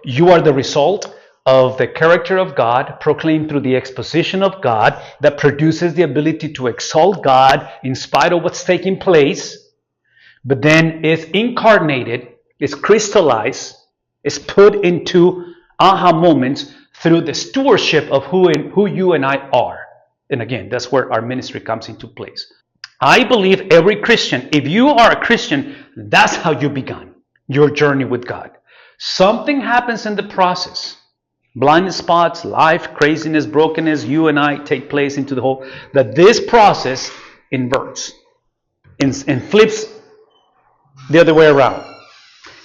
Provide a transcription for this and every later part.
You are the result of the character of God proclaimed through the exposition of God that produces the ability to exalt God in spite of what's taking place, but then is incarnated, is crystallized, is put into aha moments through the stewardship of who you and I are. And again, that's where our ministry comes into place. I believe every Christian, if you are a Christian, that's how you began your journey with God. Something happens in the process. Blind spots, life, craziness, brokenness, you and I take place into the whole, that this process inverts and flips the other way around.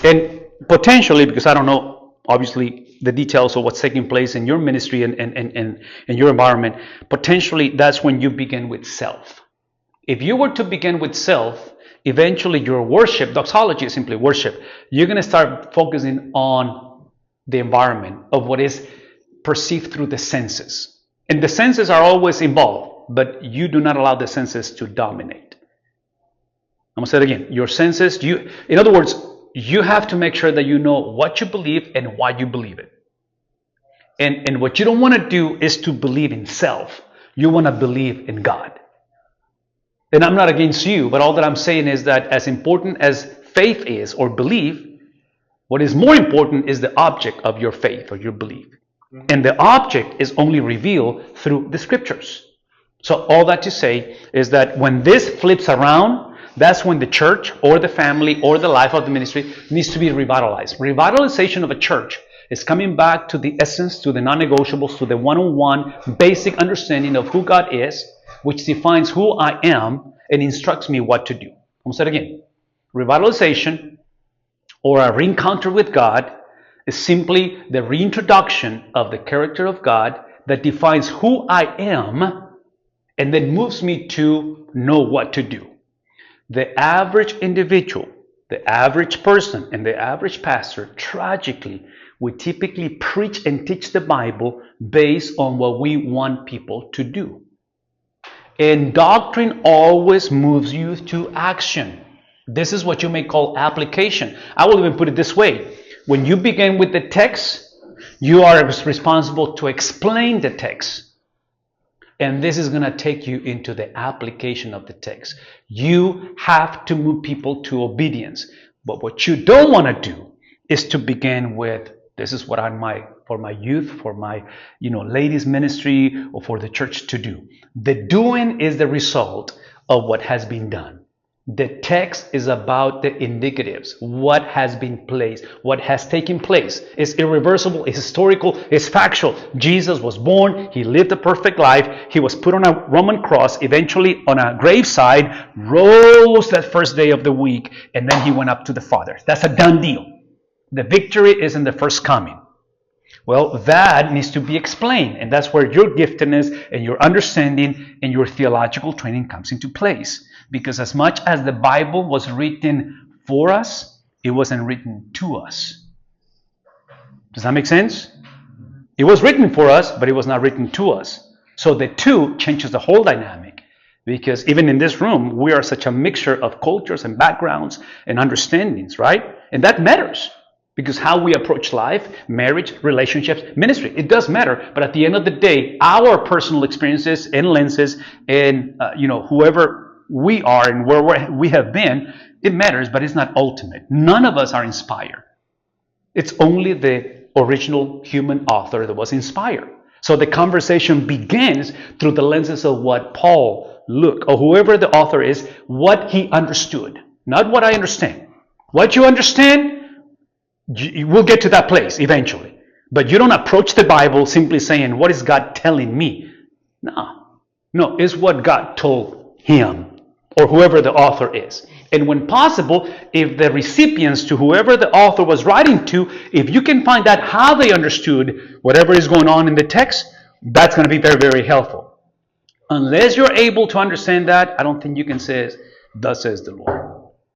And potentially, because I don't know, obviously, the details of what's taking place in your ministry and your environment, potentially that's when you begin with self. If you were to begin with self, eventually your worship, doxology is simply worship, you're going to start focusing on the environment of what is perceived through the senses. And the senses are always involved, but you do not allow the senses to dominate. I'm going to say it again. Your senses, in other words, you have to make sure that you know what you believe and why you believe it. And what you don't want to do is to believe in self. You want to believe in God. And I'm not against you, but all that I'm saying is that as important as faith is or belief, what is more important is the object of your faith or your belief. And the object is only revealed through the scriptures. So all that to say is that when this flips around, that's when the church or the family or the life of the ministry needs to be revitalized. Revitalization of a church is coming back to the essence, to the non-negotiables, to the one-on-one basic understanding of who God is, which defines who I am and instructs me what to do. I'm going to say it again. Revitalization or a re-encounter with God is simply the reintroduction of the character of God that defines who I am and then moves me to know what to do. The average individual, the average person, and the average pastor, tragically, we typically preach and teach the Bible based on what we want people to do. And doctrine always moves you to action. This is what you may call application. I will even put it this way. When you begin with the text, you are responsible to explain the text. And this is going to take you into the application of the text. You have to move people to obedience. But what you don't want to do is to begin with, this is what for my youth, for my ladies ministry, or for the church to do. The doing is the result of what has been done. The text is about the indicatives, what has been placed, what has taken place. It's irreversible, it's historical, it's factual. Jesus was born, he lived a perfect life, he was put on a Roman cross, eventually on a graveside, rose that first day of the week, and then he went up to the Father. That's a done deal. The victory is in the first coming. Well, that needs to be explained, and that's where your giftedness and your understanding and your theological training comes into place. Because as much as the Bible was written for us, it wasn't written to us. Does that make sense? It was written for us, but it was not written to us. So the two changes the whole dynamic. Because even in this room, we are such a mixture of cultures and backgrounds and understandings, right? And that matters. Because how we approach life, marriage, relationships, ministry, it does matter. But at the end of the day, our personal experiences and lenses and, whoever we are and where we have been, it matters, but it's not ultimate. None of us are inspired. It's only the original human author that was inspired. So the conversation begins through the lenses of what Paul, Luke, or whoever the author is, what he understood. Not what I understand. What you understand, we'll get to that place eventually. But you don't approach the Bible simply saying, what is God telling me? No, it's what God told him or whoever the author is. And when possible, if the recipients to whoever the author was writing to, if you can find out how they understood whatever is going on in the text, that's going to be very, very helpful. Unless you're able to understand that, I don't think you can say, thus says the Lord.